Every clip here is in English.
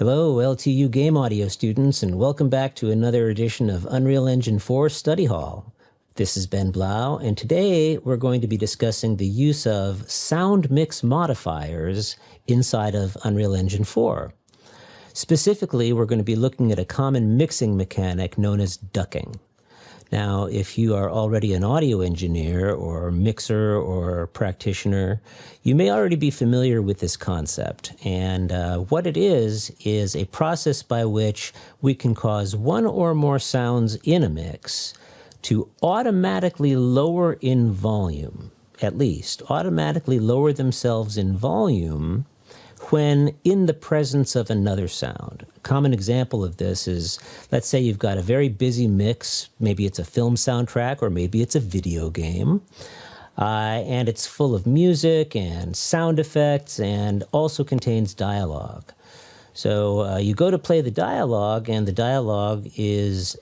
Hello, LTU Game Audio students, and welcome back to another edition of Unreal Engine 4 Study Hall. This is Ben Blau, and today we're going to be discussing the use of sound mix modifiers inside of Unreal Engine 4. Specifically, we're going to be looking at a common mixing mechanic known as ducking. Now, if you are already an audio engineer or mixer or practitioner, you may already be familiar with this concept. And what it is a process by which we can cause one or more sounds in a mix to automatically lower in volume, at least, automatically lower themselves in volume when in the presence of another sound. A common example of this is, let's say you've got a very busy mix, maybe it's a film soundtrack or maybe it's a video game, and it's full of music and sound effects and also contains dialogue. So you go to play the dialogue, and the dialogue is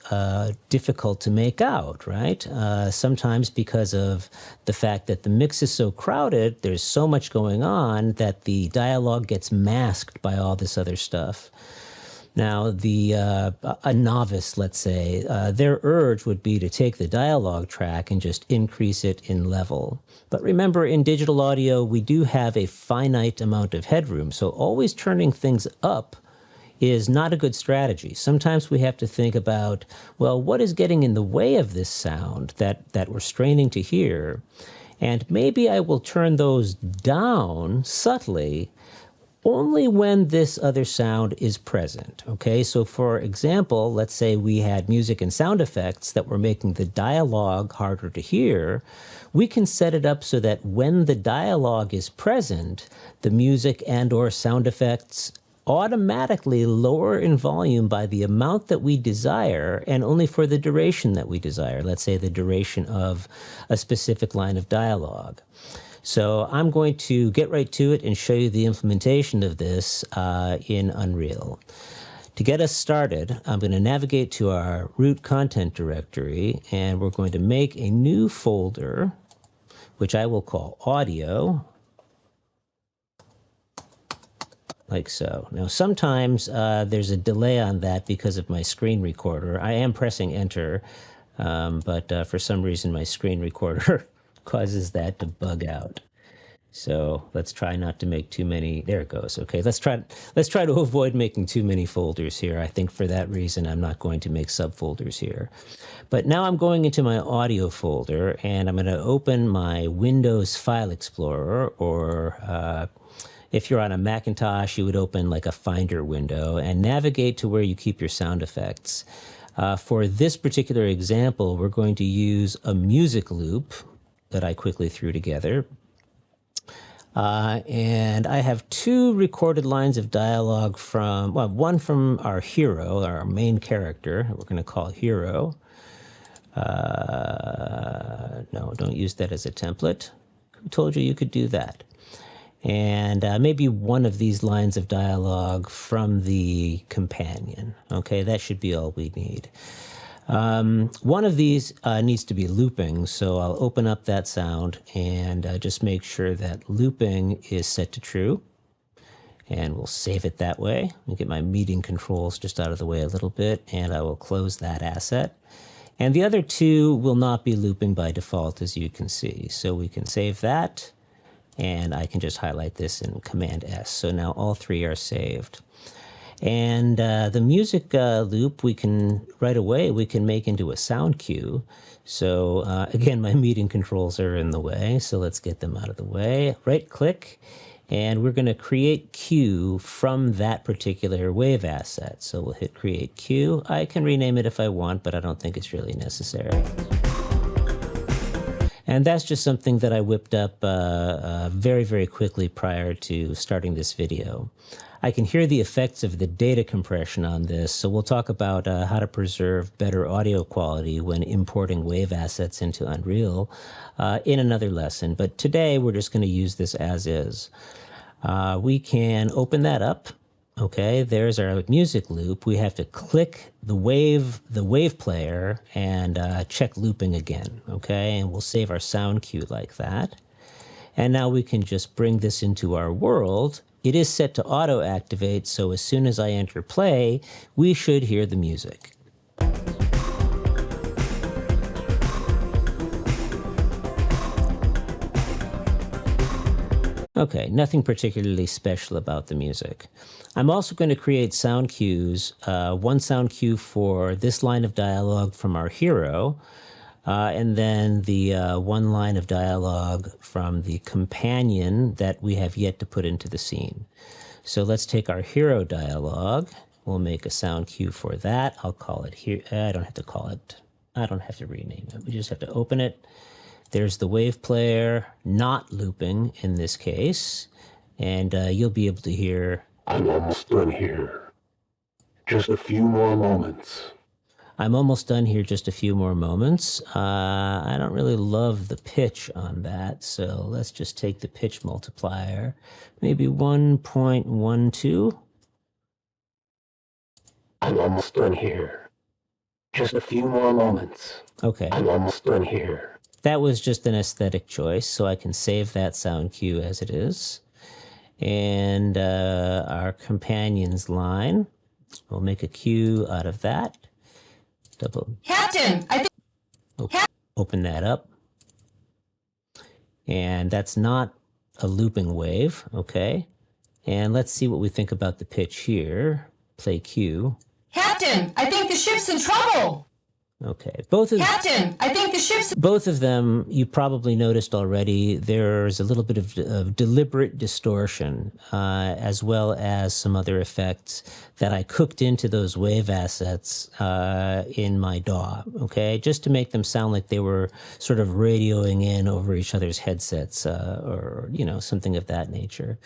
difficult to make out, right? Sometimes because of the fact that the mix is so crowded, there's so much going on that the dialogue gets masked by all this other stuff. Now, a novice, let's say, their urge would be to take the dialogue track and just increase it in level. But remember, in digital audio, we do have a finite amount of headroom, so always turning things up is not a good strategy. Sometimes we have to think about, well, what is getting in the way of this sound that we're straining to hear? And maybe I will turn those down subtly only when this other sound is present, okay? So for example, let's say we had music and sound effects that were making the dialogue harder to hear. We can set it up so that when the dialogue is present, the music and or sound effects automatically lower in volume by the amount that we desire and only for the duration that we desire, let's say the duration of a specific line of dialogue. So I'm going to get right to it and show you the implementation of this in Unreal. To get us started, I'm going to navigate to our root content directory, and we're going to make a new folder, which I will call audio, like so. Now, sometimes there's a delay on that because of my screen recorder. I am pressing enter, but for some reason my screen recorder causes that to bug out. So let's try not to make too many. There it goes. Okay, let's try to avoid making too many folders here. I think for that reason I'm not going to make subfolders here. But now I'm going into my audio folder, and I'm going to open my Windows File Explorer, or if you're on a Macintosh, you would open like a Finder window and navigate to where you keep your sound effects. For this particular example, we're going to use a music loop that I quickly threw together. And I have two recorded lines of dialogue from, well, one from our hero, our main character, we're going to call hero. No, don't use that as a template. Who told you you could do that? And maybe one of these lines of dialogue from the companion. Okay, that should be all we need. One of these needs to be looping, so I'll open up that sound and just make sure that looping is set to true. And we'll save it that way. Let me get my meeting controls just out of the way a little bit, and I will close that asset. And the other two will not be looping by default, as you can see. So we can save that, and I can just highlight this in Command S. So now all three are saved. And the music loop, we can right away make into a sound cue. So again, my meeting controls are in the way, so let's get them out of the way. Right click, and we're going to create cue from that particular wave asset. So we'll hit create cue. I can rename it if I want, but I don't think it's really necessary. And that's just something that I whipped up very, very quickly prior to starting this video. I can hear the effects of the data compression on this, so we'll talk about how to preserve better audio quality when importing wave assets into Unreal in another lesson. But today we're just going to use this as is. We can open that up. Okay, there's our music loop. We have to click the wave player and check looping again. Okay, and we'll save our sound cue like that. And now we can just bring this into our world It is set to auto-activate, so as soon as I enter play, we should hear the music. Okay, nothing particularly special about the music. I'm also going to create sound cues, one sound cue for this line of dialogue from our hero, and then the one line of dialogue from the companion that we have yet to put into the scene. So let's take our hero dialogue. We'll make a sound cue for that. I'll call it here. I don't have to call it. I don't have to rename it. We just have to open it. There's the wave player, not looping in this case, and you'll be able to hear. I'm almost done here. Just a few more moments. I'm almost done here, just a few more moments. I don't really love the pitch on that, so let's just take the pitch multiplier, maybe 1.12. I'm almost done here. Just a few more moments. Okay. I'm almost done here. That was just an aesthetic choice, so I can save that sound cue as it is. And our companion's line, we'll make a cue out of that. Captain, I think... Open that up. And that's not a looping wave, okay? And let's see what we think about the pitch here. Play cue. Captain, I think the ship's in trouble. Okay, Captain, I think the ship's... Both of them, you probably noticed already, there's a little bit of deliberate distortion, as well as some other effects that I cooked into those wave assets in my DAW, okay? Just to make them sound like they were sort of radioing in over each other's headsets, or, you know, something of that nature.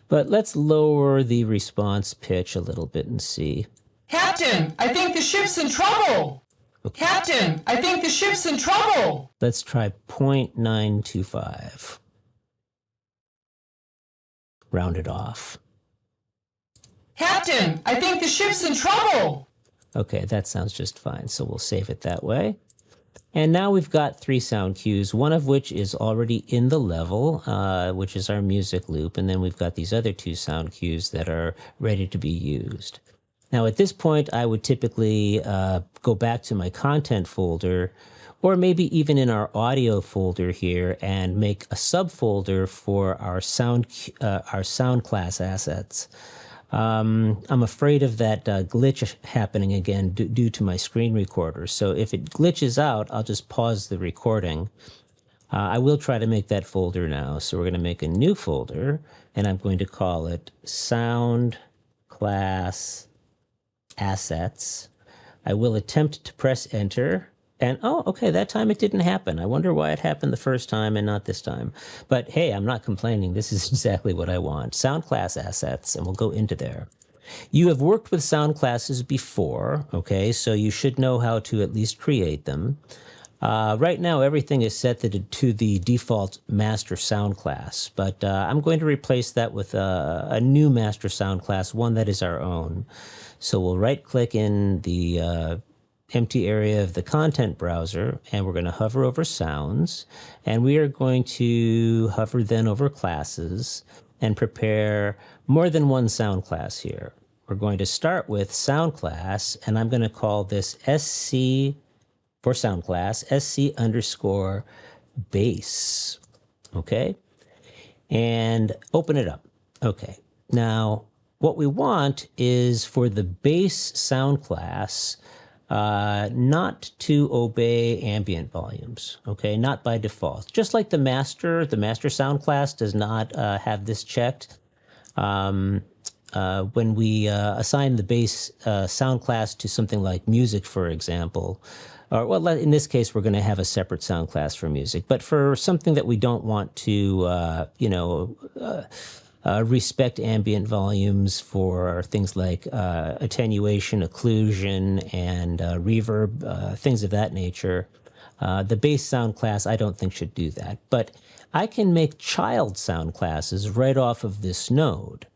But let's lower the response pitch a little bit and see. Captain, I think the ship's in trouble. Okay. Captain, I think the ship's in trouble. Let's try 0.925. Round it off. Captain, I think the ship's in trouble. Okay, that sounds just fine, so we'll save it that way. And now we've got 3 sound cues, one of which is already in the level, which is our music loop, and then we've got these other 2 sound cues that are ready to be used. Now, at this point, I would typically go back to my content folder, or maybe even in our audio folder here, and make a subfolder for our sound class assets. I'm afraid of that glitch happening again due to my screen recorder. So if it glitches out, I'll just pause the recording. I will try to make that folder now. So we're going to make a new folder, and I'm going to call it Sound Class Assets. I will attempt to press enter, and oh, okay, that time it didn't happen. I wonder why it happened the first time and not this time. But hey, I'm not complaining. This is exactly what I want. Sound class assets, and we'll go into there. You have worked with sound classes before, okay, so you should know how to at least create them. Right now, everything is set to the default master sound class, but I'm going to replace that with a new master sound class, one that is our own. So we'll right-click in the empty area of the content browser, and we're going to hover over sounds, and we are going to hover then over classes and prepare more than one sound class here. We're going to start with sound class, and I'm going to call this SC for sound class, SC_bass, okay? And open it up. Okay, now what we want is for the bass sound class not to obey ambient volumes, okay? Not by default. Just like the master sound class does not have this checked. When we assign the bass sound class to something like music, for example, or well, in this case, we're going to have a separate sound class for music. But for something that we don't want to, respect ambient volumes for things like attenuation, occlusion, and reverb, things of that nature. The bass sound class, I don't think should do that. But I can make child sound classes right off of this node.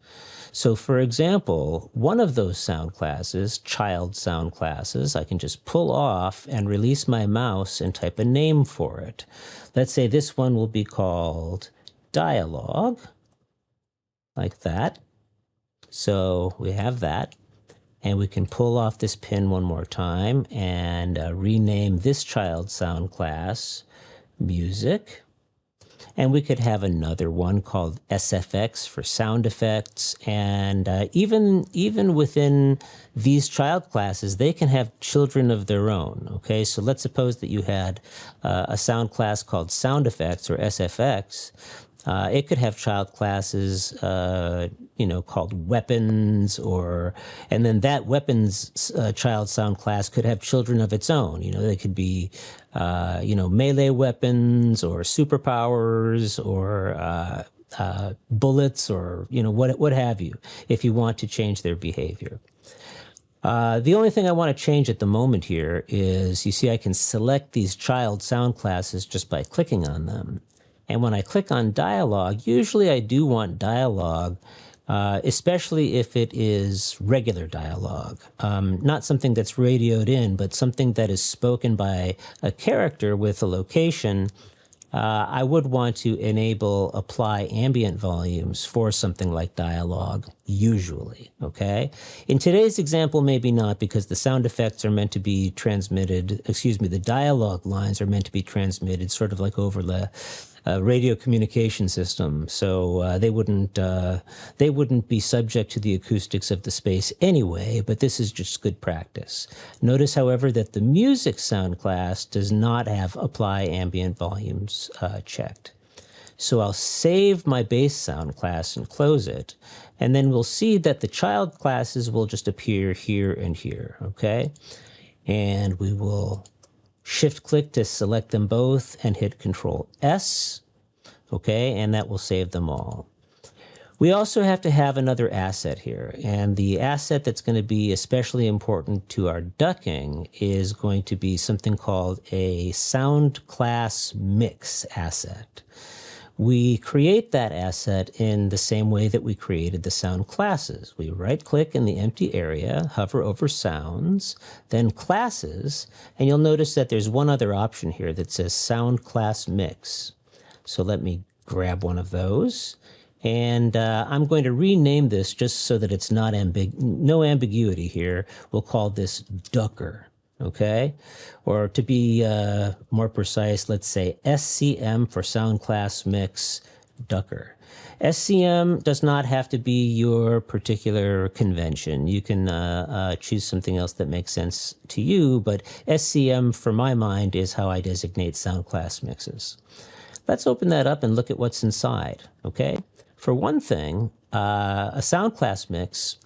So for example, one of those sound classes, child sound classes, I can just pull off and release my mouse and type a name for it. Let's say this one will be called dialogue. like that. So we have that. And we can pull off this pin one more time and rename this child sound class music. And we could have another one called SFX for sound effects. And even within these child classes, they can have children of their own. Okay, so let's suppose that you had a sound class called sound effects or SFX. It could have child classes, called weapons, and then that weapons child sound class could have children of its own. They could be, melee weapons or superpowers or bullets or, what have you, if you want to change their behavior. The only thing I want to change at the moment here is, you see, I can select these child sound classes just by clicking on them. And when I click on dialogue, usually I do want dialogue, especially if it is regular dialogue. Not something that's radioed in, but something that is spoken by a character with a location. I would want to enable apply ambient volumes for something like dialogue, usually, okay? In today's example, maybe not, because the sound effects are meant to be transmitted, the dialogue lines are meant to be transmitted sort of like over the radio communication system, so they wouldn't be subject to the acoustics of the space anyway, but this is just good practice. Notice, however, that the music sound class does not have apply ambient volumes checked. So I'll save my base sound class and close it, and then we'll see that the child classes will just appear here and here, okay? And we will shift-click to select them both and hit Control-S, okay, and that will save them all. We also have to have another asset here, and the asset that's going to be especially important to our ducking is going to be something called a sound class mix asset. We create that asset in the same way that we created the sound classes. We right-click in the empty area, hover over sounds, then classes, and you'll notice that there's one other option here that says sound class mix. So let me grab one of those, and I'm going to rename this just so that it's not no ambiguity here. We'll call this Ducker. Okay, or to be more precise, let's say SCM for sound class mix Ducker. SCM does not have to be your particular convention. You can choose something else that makes sense to you, but SCM, for my mind, is how I designate sound class mixes. Let's open that up and look at what's inside, okay? For one thing, a sound class mix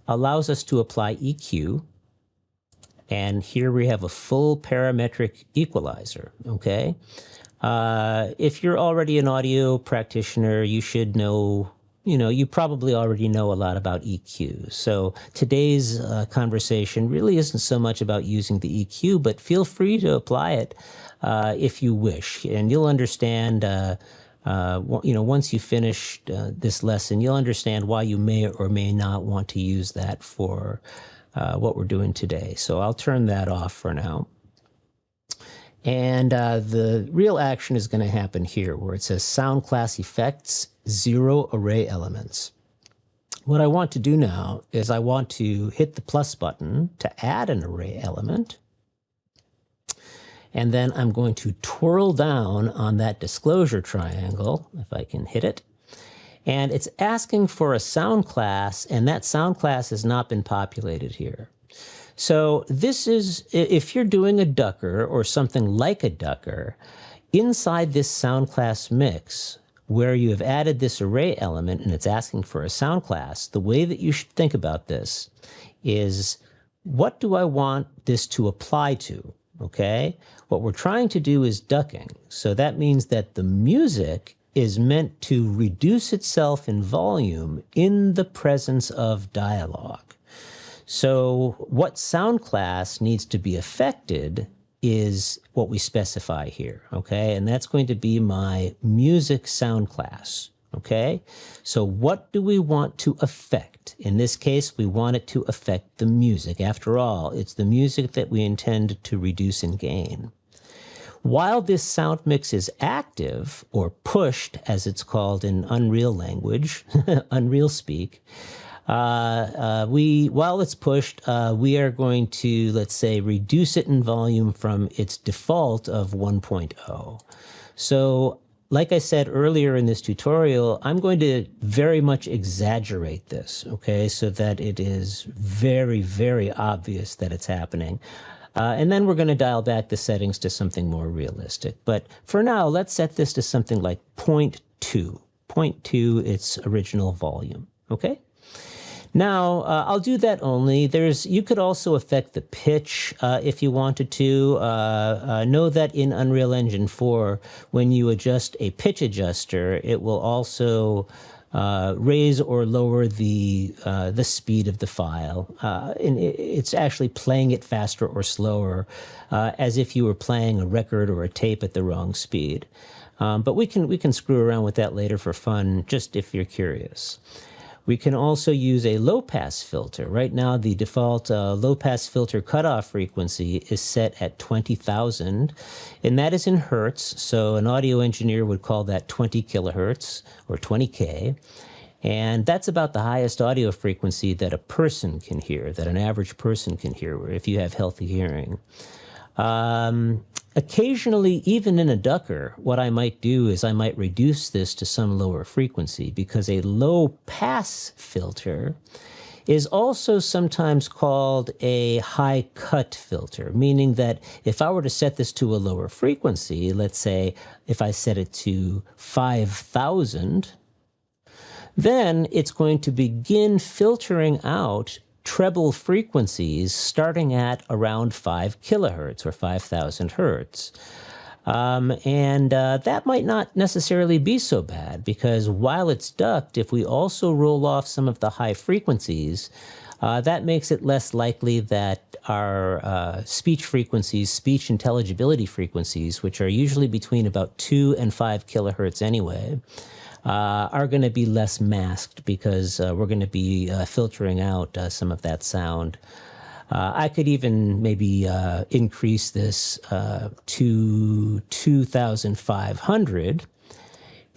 allows us to apply EQ, and here we have a full parametric equalizer, okay? If you're already an audio practitioner, you should know, you probably already know a lot about EQ. So today's conversation really isn't so much about using the EQ, but feel free to apply it if you wish. And you'll understand, once you finish this lesson, you'll understand why you may or may not want to use that for what we're doing today. So I'll turn that off for now. And the real action is going to happen here, where it says Sound Class Effects, 0 Array Elements. What I want to do now is I want to hit the plus button to add an array element. And then I'm going to twirl down on that disclosure triangle, if I can hit it. And it's asking for a sound class, and that sound class has not been populated here. So this is, if you're doing a ducker or something like a ducker, inside this sound class mix, where you have added this array element and it's asking for a sound class, the way that you should think about this is, what do I want this to apply to? Okay? What we're trying to do is ducking. So that means that the music is meant to reduce itself in volume in the presence of dialogue. So what sound class needs to be affected is what we specify here, okay? And that's going to be my music sound class, okay? So what do we want to affect? In this case, we want it to affect the music. After all, it's the music that we intend to reduce and gain. While this sound mix is active, or pushed, as it's called in Unreal language, Unreal speak, while it's pushed, we are going to, let's say, reduce it in volume from its default of 1.0. So, like I said earlier in this tutorial, I'm going to very much exaggerate this, okay, so that it is very, very obvious that it's happening. And then we're going to dial back the settings to something more realistic. But for now, let's set this to something like 0.2. 0.2, its original volume, okay? Now, I'll do that only. You could also affect the pitch if you wanted to. Know that in Unreal Engine 4, when you adjust a pitch adjuster, it will also raise or lower the speed of the file. And it's actually playing it faster or slower, as if you were playing a record or a tape at the wrong speed. But we can screw around with that later for fun, just if you're curious. We can also use a low-pass filter. Right now, the default low-pass filter cutoff frequency is set at 20,000, and that is in hertz, so an audio engineer would call that 20 kilohertz, or 20K, and that's about the highest audio frequency that a person can hear, that an average person can hear, if you have healthy hearing. Occasionally, even in a ducker, what I might do is I might reduce this to some lower frequency, because a low-pass filter is also sometimes called a high-cut filter, meaning that if I were to set this to a lower frequency, let's say if I set it to 5,000, then it's going to begin filtering out treble frequencies starting at around 5 kilohertz or 5,000 hertz. That might not necessarily be so bad, because while it's ducked, if we also roll off some of the high frequencies, that makes it less likely that our speech frequencies, speech intelligibility frequencies, which are usually between about 2 and 5 kilohertz anyway, are going to be less masked, because we're going to be filtering out some of that sound. I could even maybe increase this to 2,500.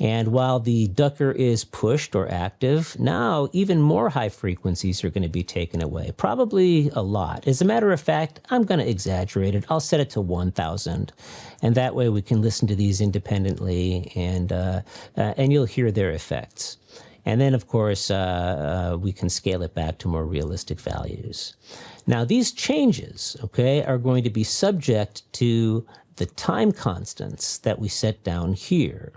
And while the ducker is pushed or active, now even more high frequencies are going to be taken away, probably a lot. As a matter of fact, I'm going to exaggerate it. I'll set it to 1,000. And that way we can listen to these independently, and you'll hear their effects. And then, of course, we can scale it back to more realistic values. Now, these changes, okay, are going to be subject to the time constants that we set down here.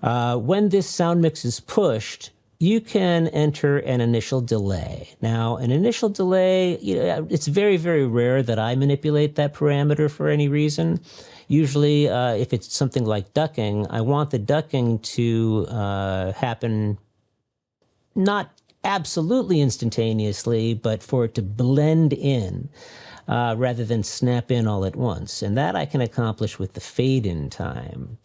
When this sound mix is pushed, you can enter an initial delay. Now, an initial delay, it's very, very rare that I manipulate that parameter for any reason. Usually, if it's something like ducking, I want the ducking to happen not absolutely instantaneously, but for it to blend in rather than snap in all at once. And that I can accomplish with the fade-in time.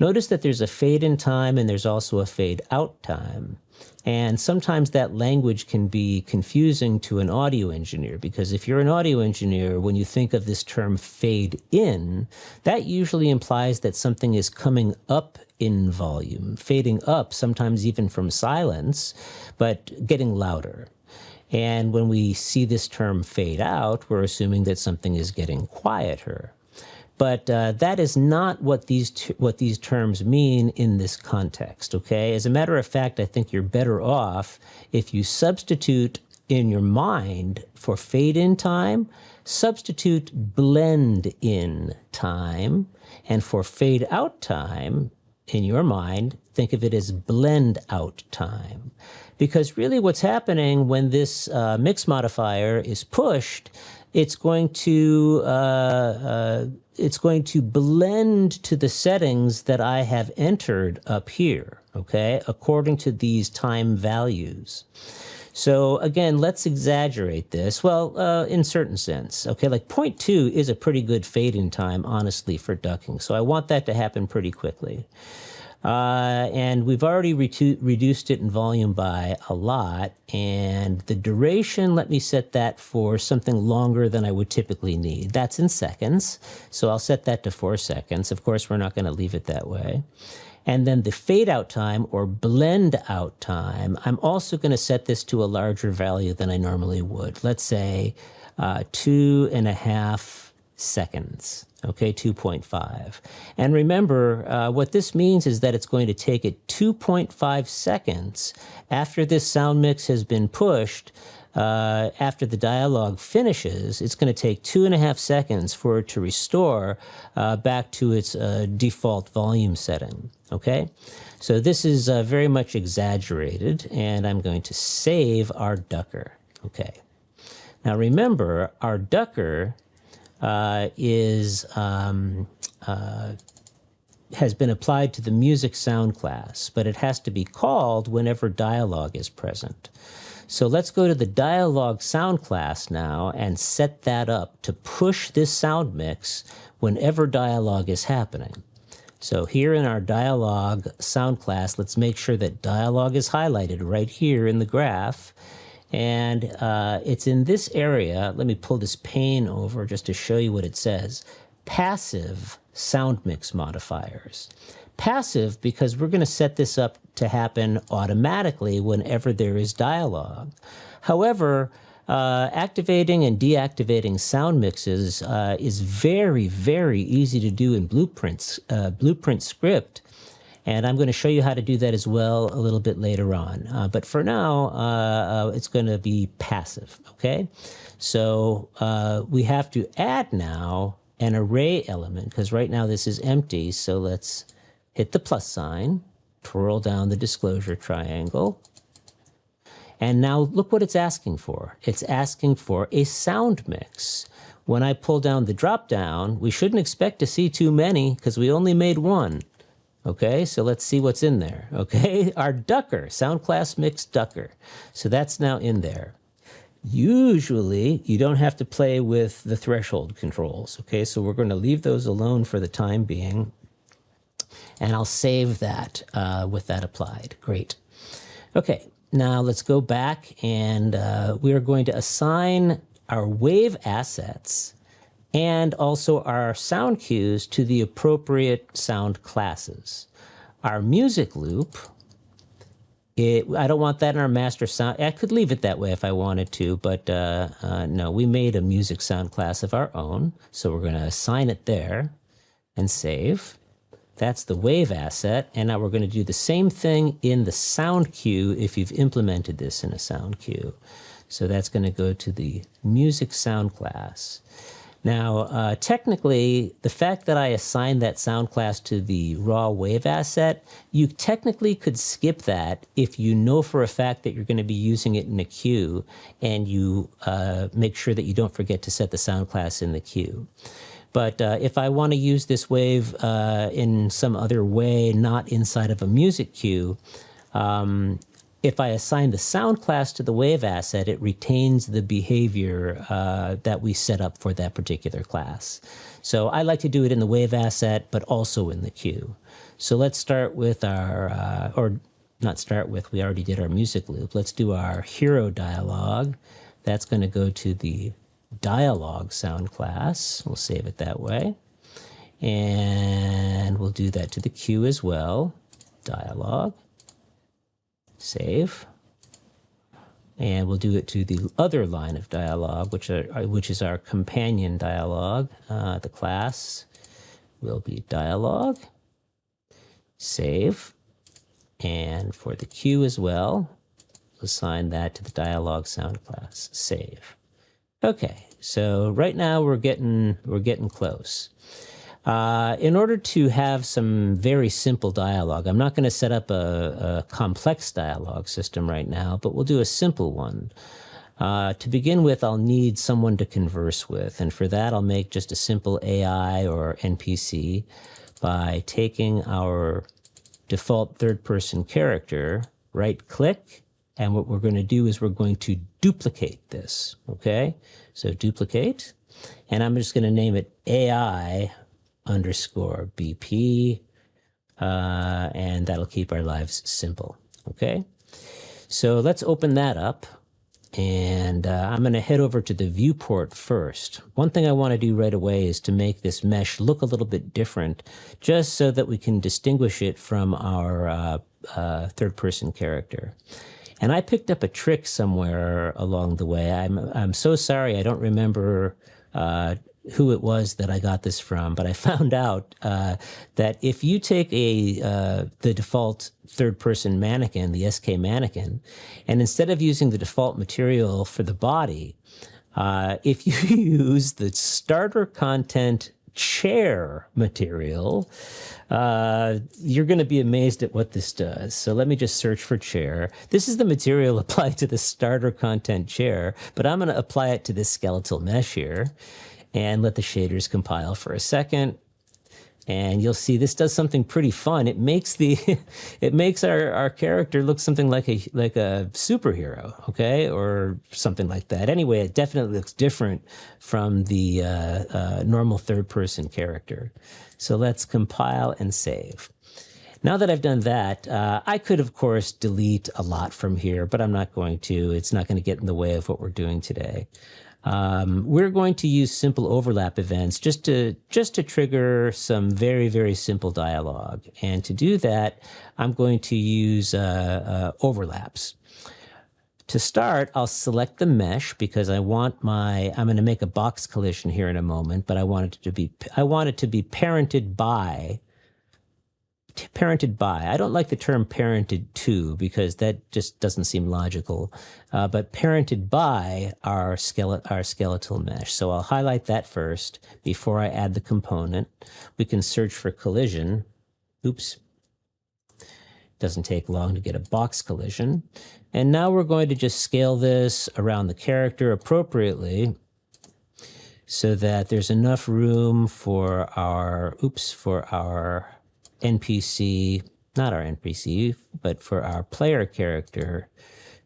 Notice that there's a fade-in time and there's also a fade-out time. And sometimes that language can be confusing to an audio engineer, because if you're an audio engineer, when you think of this term fade in, that usually implies that something is coming up in volume, fading up, sometimes even from silence, but getting louder. And when we see this term fade out, we're assuming that something is getting quieter. But that is not what these terms mean in this context, okay? As a matter of fact, I think you're better off if you substitute in your mind for fade-in time, substitute blend-in time, and for fade-out time, in your mind, think of it as blend-out time. Because really what's happening when this mix modifier is pushed, it's going to blend to the settings that I have entered up here, okay, according to these time values. So again, let's exaggerate this. Well, in certain sense, okay, like 0.2 is a pretty good fade-in time, honestly, for ducking. So I want that to happen pretty quickly. And we've already reduced it in volume by a lot. And the duration, let me set that for something longer than I would typically need. That's in seconds. So I'll set that to 4 seconds. Of course, we're not going to leave it that way. And then the fade out time or blend out time, I'm also going to set this to a larger value than I normally would. Let's say 2.5 seconds. Okay, 2.5. And remember, what this means is that it's going to take it 2.5 seconds after this sound mix has been pushed. After the dialogue finishes, it's going to take 2.5 seconds for it to restore back to its default volume setting. Okay, so this is very much exaggerated, and I'm going to save our ducker. Okay, now remember, our ducker has been applied to the music sound class, but it has to be called whenever dialogue is present. So let's go to the dialogue sound class now and set that up to push this sound mix whenever dialogue is happening. So here in our dialogue sound class, let's make sure that dialogue is highlighted right here in the graph. And it's in this area. Let me pull this pane over just to show you what it says. Passive sound mix modifiers. Passive because we're going to set this up to happen automatically whenever there is dialogue. However, activating and deactivating sound mixes is very, very easy to do in Blueprint script. And I'm going to show you how to do that as well a little bit later on. But for now, it's going to be passive, okay? So we have to add now an array element, because right now this is empty. So let's hit the plus sign, twirl down the disclosure triangle. And now look what it's asking for. It's asking for a sound mix. When I pull down the drop down, we shouldn't expect to see too many because we only made one. Okay, so let's see what's in there. Okay, our ducker, sound class mix ducker. So that's now in there. Usually, you don't have to play with the threshold controls. Okay, so we're going to leave those alone for the time being. And I'll save that with that applied. Great. Okay, now let's go back and we are going to assign our wave assets and also our sound cues to the appropriate sound classes. Our music loop, I don't want that in our master sound. I could leave it that way if I wanted to, but no, we made a music sound class of our own. So we're going to assign it there and save. That's the wave asset. And now we're going to do the same thing in the sound cue if you've implemented this in a sound cue. So that's going to go to the music sound class. Now, technically, the fact that I assigned that sound class to the raw wave asset, you technically could skip that if you know for a fact that you're going to be using it in a cue, and you make sure that you don't forget to set the sound class in the cue. But if I want to use this wave in some other way, not inside of a music cue, if I assign the sound class to the wave asset, it retains the behavior that we set up for that particular class. So I like to do it in the wave asset, but also in the cue. So let's start with our, or not start with, we already did our music loop. Let's do our hero dialogue. That's going to go to the dialogue sound class. We'll save it that way. And we'll do that to the cue as well. Dialogue. Save. And we'll do it to the other line of dialogue, which is our companion dialogue. The class will be dialogue. Save. And for the cue as well, assign that to the dialogue sound class. Save. Okay, so right now we're getting close. In order to have some very simple dialogue, I'm not going to set up a complex dialogue system right now, but we'll do a simple one. To begin with, I'll need someone to converse with, and for that I'll make just a simple AI or NPC by taking our default third-person character, right-click, and what we're going to do is we're going to duplicate this, okay? So duplicate, and I'm just going to name it AI _BP and that'll keep our lives simple. Okay, so let's open that up. And I'm going to head over to the viewport first. One thing I want to do right away is to make this mesh look a little bit different, just so that we can distinguish it from our third-person character. And I picked up a trick somewhere along the way. I'm so sorry, I don't remember who it was that I got this from, but I found out that if you take the default third-person mannequin, the SK mannequin, and instead of using the default material for the body, if you use the starter content chair material, you're going to be amazed at what this does. So let me just search for chair. This is the material applied to the starter content chair, but I'm going to apply it to this skeletal mesh here and let the shaders compile for a second. And you'll see this does something pretty fun. It makes our character look something like a superhero, okay, or something like that. Anyway, it definitely looks different from the normal third-person character. So let's compile and save. Now that I've done that, I could, of course, delete a lot from here, but I'm not going to. It's not going to get in the way of what we're doing today. We're going to use simple overlap events just to trigger some very, very simple dialogue. And to do that, I'm going to use overlaps. To start, I'll select the mesh because I'm going to make a box collision here in a moment, but I want it to be parented by. I don't like the term parented to because that just doesn't seem logical, but parented by our skeletal mesh. So I'll highlight that first before I add the component. We can search for collision. Oops. Doesn't take long to get a box collision. And now we're going to just scale this around the character appropriately so that there's enough room for our NPC, not our NPC, but for our player character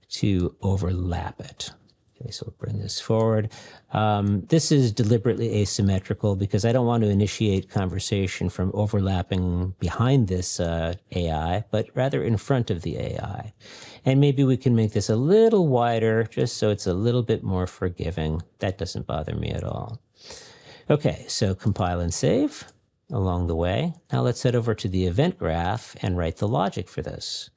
to overlap it. Okay, so we'll bring this forward. This is deliberately asymmetrical because I don't want to initiate conversation from overlapping behind this AI, but rather in front of the AI. And maybe we can make this a little wider just so it's a little bit more forgiving. That doesn't bother me at all. Okay, so compile and save along the way. Now let's head over to the event graph and write the logic for this.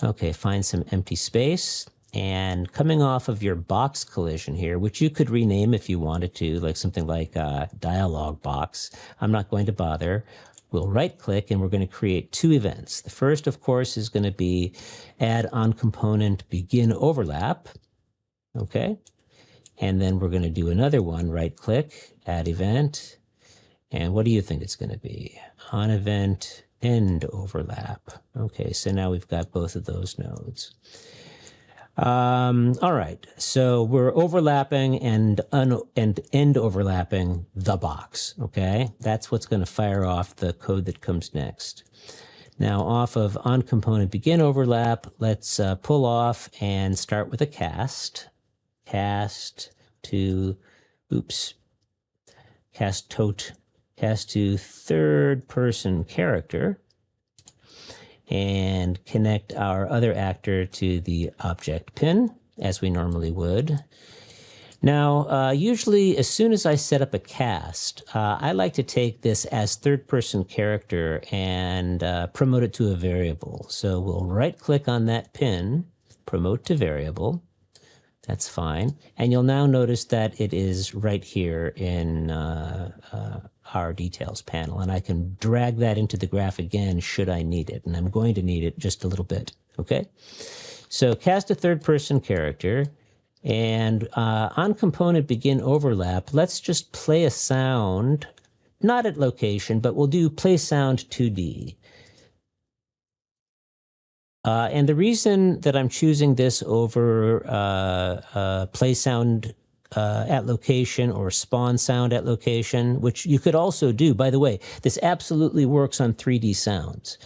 Okay, find some empty space. And coming off of your box collision here, which you could rename if you wanted to, like something like dialog box, I'm not going to bother. We'll right-click and we're going to create two events. The first, of course, is going to be add on component begin overlap. Okay. And then we're going to do another one, right-click, add event. And what do you think it's going to be? On event end overlap. Okay, so now we've got both of those nodes. All right, so we're overlapping and end overlapping the box, okay? That's what's going to fire off the code that comes next. Now, off of on component begin overlap, let's pull off and start with a cast. Cast to third person character and connect our other actor to the object pin as we normally would. Now, usually as soon as I set up a cast, I like to take this as third person character and promote it to a variable. So we'll right click on that pin, promote to variable. That's fine. And you'll now notice that it is right here in our details panel. And I can drag that into the graph again should I need it. And I'm going to need it just a little bit. Okay? So cast a third person character. And on component begin overlap, let's just play a sound, not at location, but we'll do play sound 2D. And the reason that I'm choosing this over play sound at location or spawn sound at location, which you could also do, by the way, this absolutely works on 3D sounds.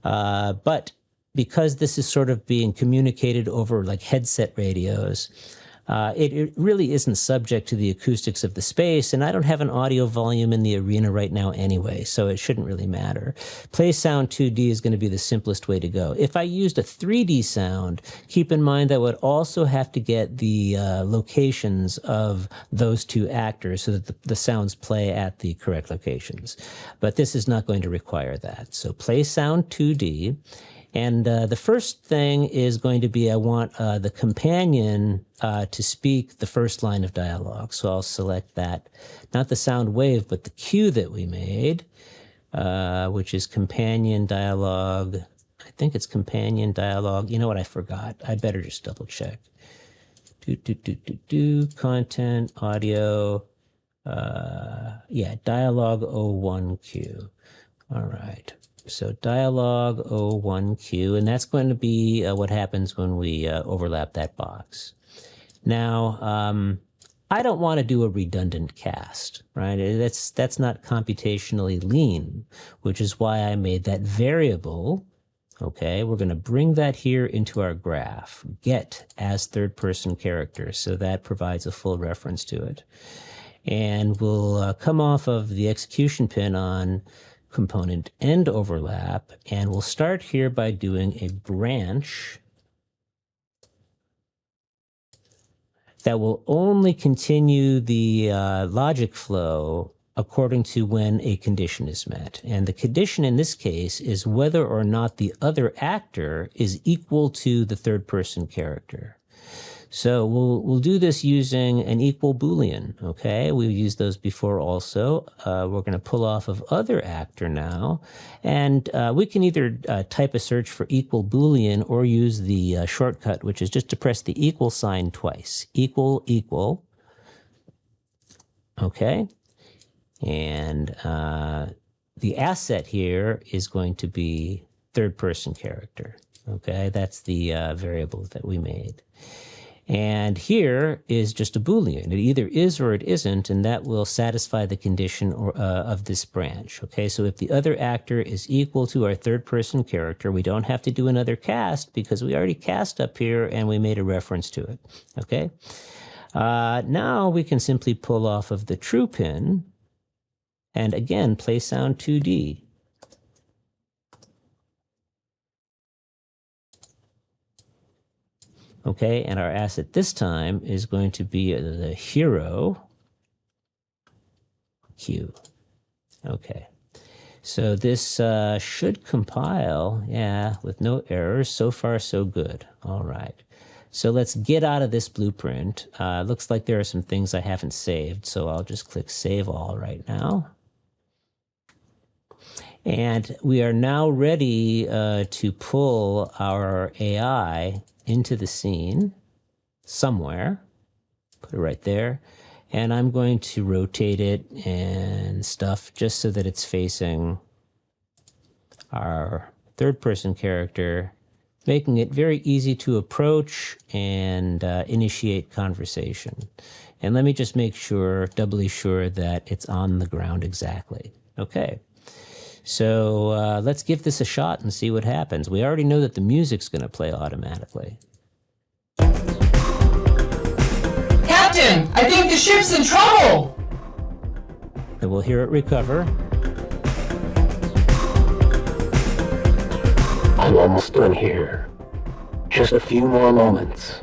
But because this is sort of being communicated over like headset radios, It really isn't subject to the acoustics of the space, and I don't have an audio volume in the arena right now anyway, so it shouldn't really matter. Play sound 2D is going to be the simplest way to go. If I used a 3D sound, keep in mind that I would also have to get the locations of those two actors so that the sounds play at the correct locations. But this is not going to require that. So play sound 2D. And the first thing is going to be I want the companion to speak the first line of dialogue. So I'll select that, not the sound wave, but the cue that we made, which is companion dialogue. I think it's companion dialogue. You know what? I forgot. I better just double check. Content, audio. Yeah, dialogue 01Q. All right. So dialogue 01Q, and that's going to be what happens when we overlap that box. Now, I don't want to do a redundant cast, right? That's not computationally lean, which is why I made that variable. Okay, we're going to bring that here into our graph, get as third person character, so that provides a full reference to it. And we'll come off of the execution pin on component end overlap, and we'll start here by doing a branch that will only continue the logic flow according to when a condition is met. And the condition in this case is whether or not the other actor is equal to the third person character. So we'll do this using an equal Boolean, okay? We've used those before also. We're going to pull off of other actor now. And we can either type a search for equal Boolean or use the shortcut, which is just to press the equal sign twice. Equal, equal. Okay? And the asset here is going to be third person character, okay? That's the variable that we made. And here is just a Boolean. It either is or it isn't, and that will satisfy the condition of this branch. Okay, so if the other actor is equal to our third person character, we don't have to do another cast because we already cast up here and we made a reference to it. Okay, now we can simply pull off of the true pin and again play sound 2D. Okay, and our asset this time is going to be the hero Q. Okay, so this should compile, yeah, with no errors. So far, so good. All right, so let's get out of this blueprint. Looks like there are some things I haven't saved, so I'll just click Save All right now. And we are now ready to pull our AI into the scene somewhere. Put it right there. And I'm going to rotate it and stuff just so that it's facing our third person character, making it very easy to approach and initiate conversation. And let me just make sure, doubly sure, that it's on the ground exactly. Okay. So let's give this a shot and see what happens. We already know that the music's going to play automatically. Captain, I think the ship's in trouble. And we'll hear it recover. I'm almost done here. Just a few more moments.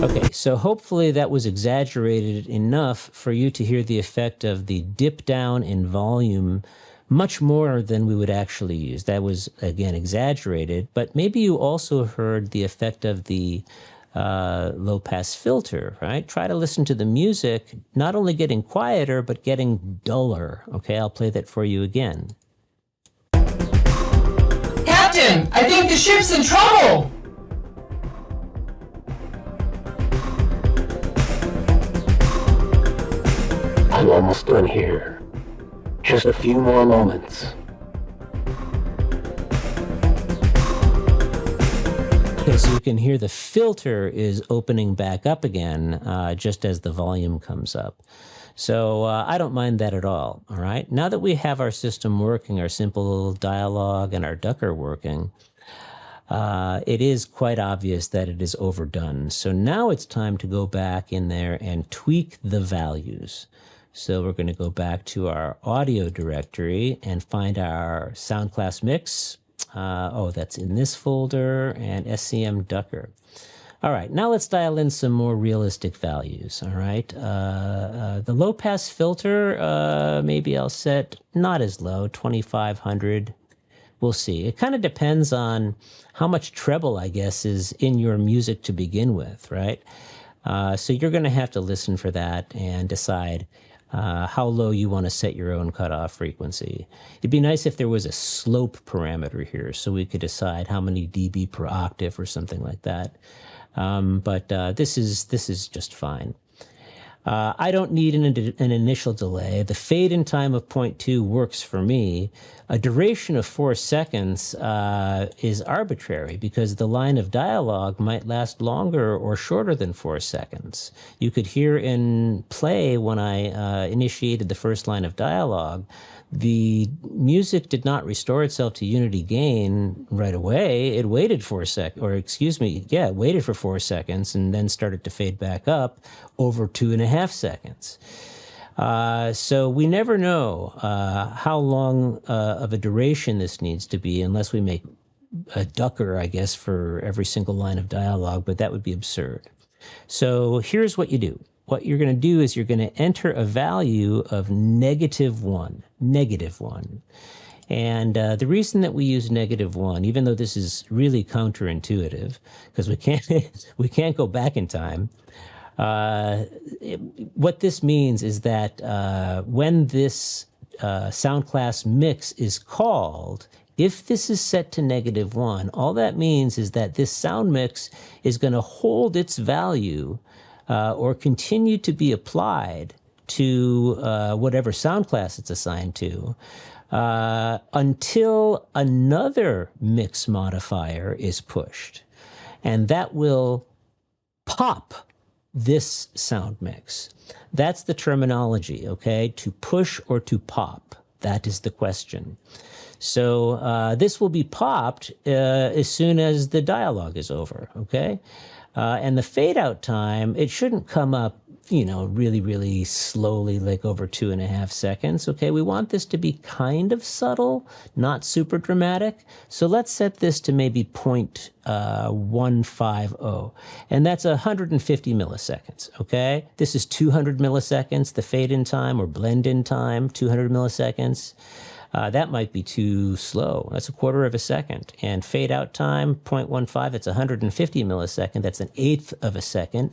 Okay, so hopefully that was exaggerated enough for you to hear the effect of the dip down in volume much more than we would actually use. That was, again, exaggerated, but maybe you also heard the effect of the low-pass filter, right? Try to listen to the music, not only getting quieter, but getting duller. Okay, I'll play that for you again. Captain, I think the ship's in trouble. I'm almost done here. Just a few more moments. Okay, so you can hear the filter is opening back up again just as the volume comes up. So I don't mind that at all right? Now that we have our system working, our simple dialogue and our ducker working, it is quite obvious that it is overdone. So now it's time to go back in there and tweak the values. So we're going to go back to our audio directory and find our sound class mix. That's in this folder, and SCM Ducker. All right, now let's dial in some more realistic values, all right? The low-pass filter, maybe I'll set not as low, 2500. We'll see. It kind of depends on how much treble, I guess, is in your music to begin with, right? So you're going to have to listen for that and decide how low you want to set your own cutoff frequency. It'd be nice if there was a slope parameter here so we could decide how many dB per octave or something like that. But this is just fine. I don't need an initial delay. The fade-in time of 0.2 works for me. A duration of 4 seconds is arbitrary because the line of dialogue might last longer or shorter than 4 seconds. You could hear in play when I initiated the first line of dialogue, the music did not restore itself to unity gain right away. It waited for 4 seconds and then started to fade back up over 2.5 seconds. So we never know how long of a duration this needs to be unless we make a ducker, I guess, for every single line of dialogue, but that would be absurd. So here's what you do. What you're going to do is you're going to enter a value of -1. And the reason that we use -1, even though this is really counterintuitive, because we can't go back in time, what this means is that when this sound class mix is called, if this is set to -1, all that means is that this sound mix is going to hold its value or continue to be applied to whatever sound class it's assigned to until another mix modifier is pushed. And that will pop this sound mix. That's the terminology, okay? To push or to pop. That is the question. So this will be popped as soon as the dialogue is over, okay? And the fade out time, it shouldn't come up, really, really slowly, like over 2.5 seconds. Okay, we want this to be kind of subtle, not super dramatic. So let's set this to maybe 0.150, and that's 150 milliseconds. Okay, this is 200 milliseconds, the fade in time or blend in time, 200 milliseconds. That might be too slow. That's 1/4 of a second. And fade out time, 0.15, it's 150 milliseconds. That's 1/8 of a second.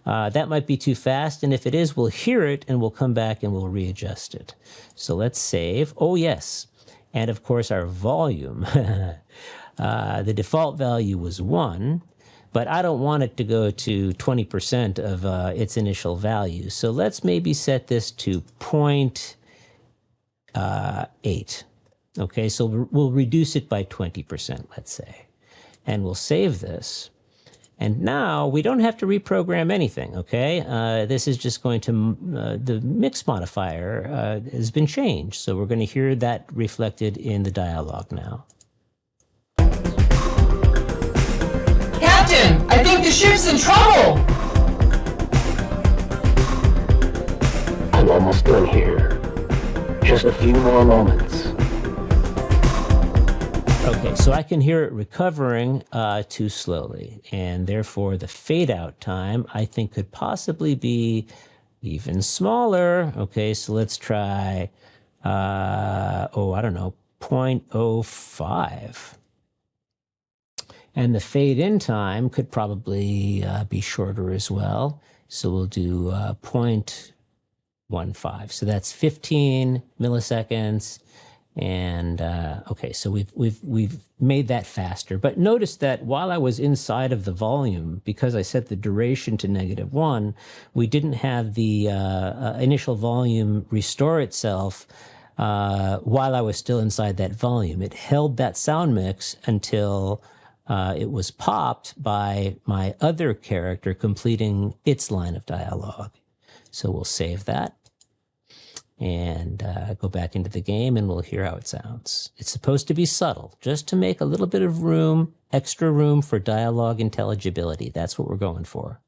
That might be too fast. And if it is, we'll hear it and we'll come back and we'll readjust it. So let's save. Oh, yes. And of course, our volume. The default value was 1, but I don't want it to go to 20% of its initial value. So let's maybe set this to 0.8. Okay, so we'll reduce it by 20%, let's say. And we'll save this. And now we don't have to reprogram anything, okay? This is just going to, the mix modifier has been changed. So we're going to hear that reflected in the dialogue now. Captain, I think the ship's in trouble! I'm almost done here. Just a few more moments. Okay, so I can hear it recovering too slowly, and therefore the fade out time I think could possibly be even smaller. Okay, so let's try, I don't know, 0.05. And the fade in time could probably be shorter as well. So we'll do 0.15. So that's 15 milliseconds. And okay, so we've made that faster. But notice that while I was inside of the volume, because I set the duration to -1, we didn't have the initial volume restore itself while I was still inside that volume. It held that sound mix until it was popped by my other character completing its line of dialogue. So we'll save that. and go back into the game, and we'll hear how it sounds. It's supposed to be subtle, just to make a little bit of room, extra room for dialogue intelligibility. That's what we're going for.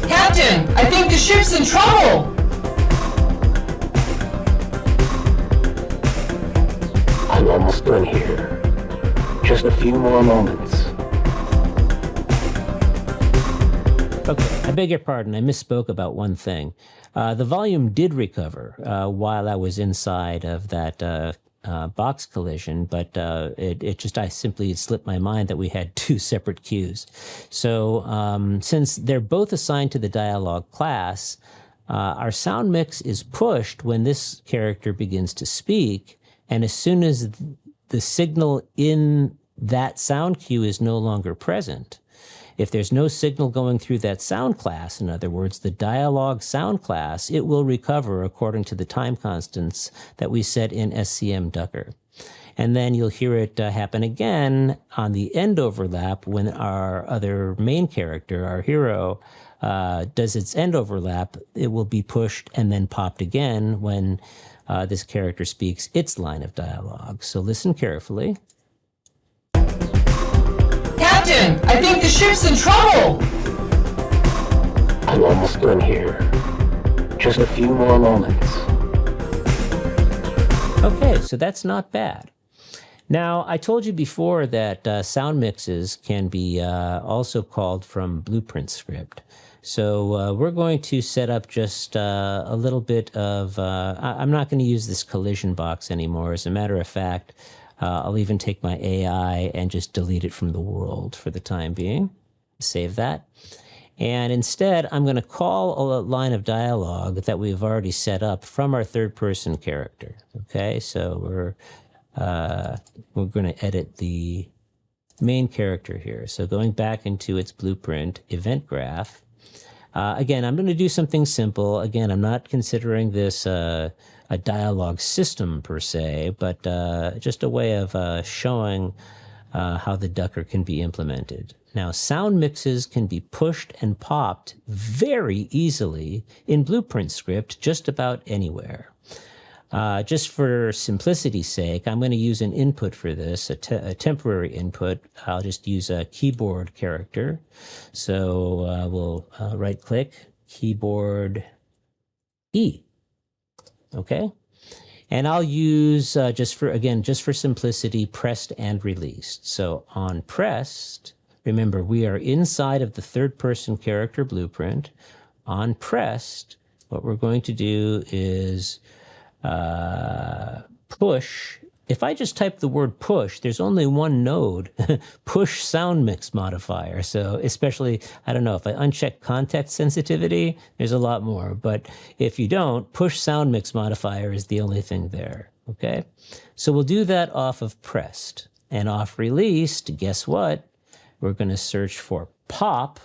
Captain, I think the ship's in trouble! I'm almost done here. Just a few more moments. Okay, I beg your pardon, I misspoke about one thing. The volume did recover while I was inside of that box collision, but I simply slipped my mind that we had two separate cues. So since they're both assigned to the dialogue class, our sound mix is pushed when this character begins to speak, and as soon as the signal in that sound cue is no longer present, if there's no signal going through that sound class, in other words, the dialogue sound class, it will recover according to the time constants that we set in SCM Ducker. And then you'll hear it happen again on the end overlap when our other main character, our hero, does its end overlap. It will be pushed and then popped again when this character speaks its line of dialogue. So listen carefully. Captain, I think the ship's in trouble! I'm almost done here. Just a few more moments. Okay, so that's not bad. Now, I told you before that sound mixes can be also called from blueprint script. So we're going to set up just a little bit of, I'm not going to use this collision box anymore. As a matter of fact, I'll even take my AI and just delete it from the world for the time being. Save that. And instead, I'm going to call a line of dialogue that we've already set up from our third-person character. Okay, so we're going to edit the main character here. So going back into its blueprint event graph. Again, I'm going to do something simple. Again, I'm not considering this a dialogue system per se, but just a way of showing how the Ducker can be implemented. Now, sound mixes can be pushed and popped very easily in blueprint script just about anywhere. Just for simplicity's sake, I'm going to use an input for this, a temporary input. I'll just use a keyboard character. So we'll right-click, keyboard E. Okay? And I'll use, just for simplicity, pressed and released. So on pressed, remember, we are inside of the third-person character blueprint. On pressed, what we're going to do is push. If I just type the word push, there's only one node, push sound mix modifier. So especially, I don't know, if I uncheck context sensitivity, there's a lot more. But if you don't, push sound mix modifier is the only thing there, okay? So we'll do that off of pressed. And off released, guess what? We're going to search for pop,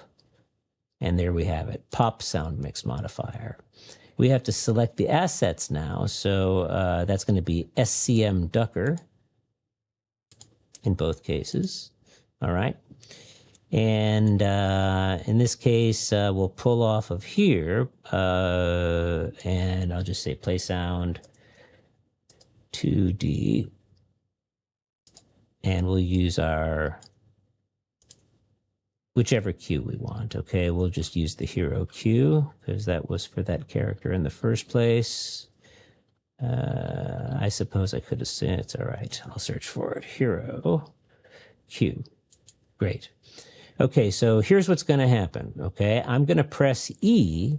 and there we have it, pop sound mix modifier. We have to select the assets now, so that's going to be SCM Ducker in both cases, all right? And in this case, we'll pull off of here, and I'll just say play sound 2D, and we'll use our whichever cue we want, okay? We'll just use the hero cue because that was for that character in the first place. I suppose I could have seen it's all right. I'll search for it. Hero cue. Great. Okay, so here's what's going to happen, okay? I'm going to press E,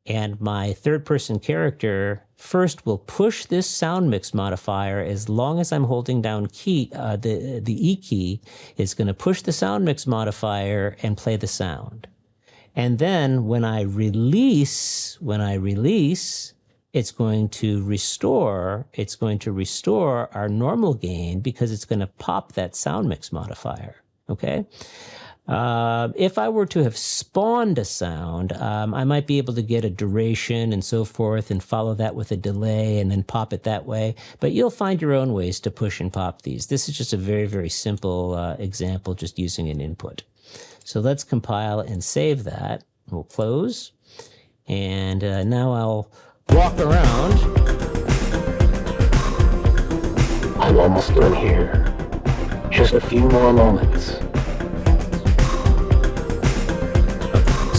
and my third-person character first will push this sound mix modifier as long as I'm holding down key, the E key is going to push the sound mix modifier and play the sound. And then when I release, it's going to restore our normal gain because it's going to pop that sound mix modifier, okay? If I were to have spawned a sound, I might be able to get a duration and so forth and follow that with a delay and then pop it that way. But you'll find your own ways to push and pop these. This is just a very, very simple example, just using an input. So let's compile and save that. We'll close. And now I'll walk around. I'm almost done here. Just a few more moments.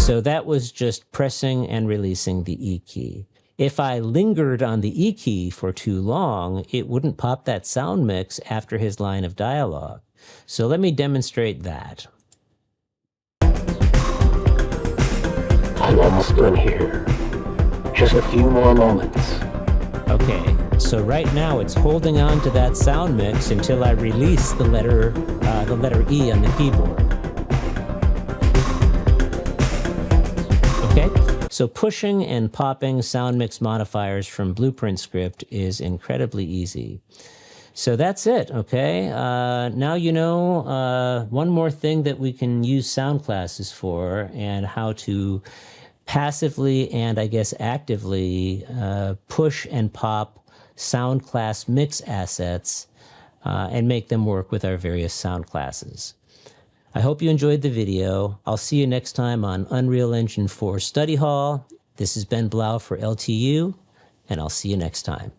So that was just pressing and releasing the E key. If I lingered on the E key for too long, it wouldn't pop that sound mix after his line of dialogue. So let me demonstrate that. I'm almost done here. Just a few more moments. Okay, so right now it's holding on to that sound mix until I release the letter E on the keyboard. Okay, so pushing and popping sound mix modifiers from Blueprint Script is incredibly easy. So that's it, okay? Now you know one more thing that we can use sound classes for, and how to passively and I guess actively push and pop sound class mix assets and make them work with our various sound classes. I hope you enjoyed the video. I'll see you next time on Unreal Engine 4 Study Hall. This is Ben Blau for LTU, and I'll see you next time.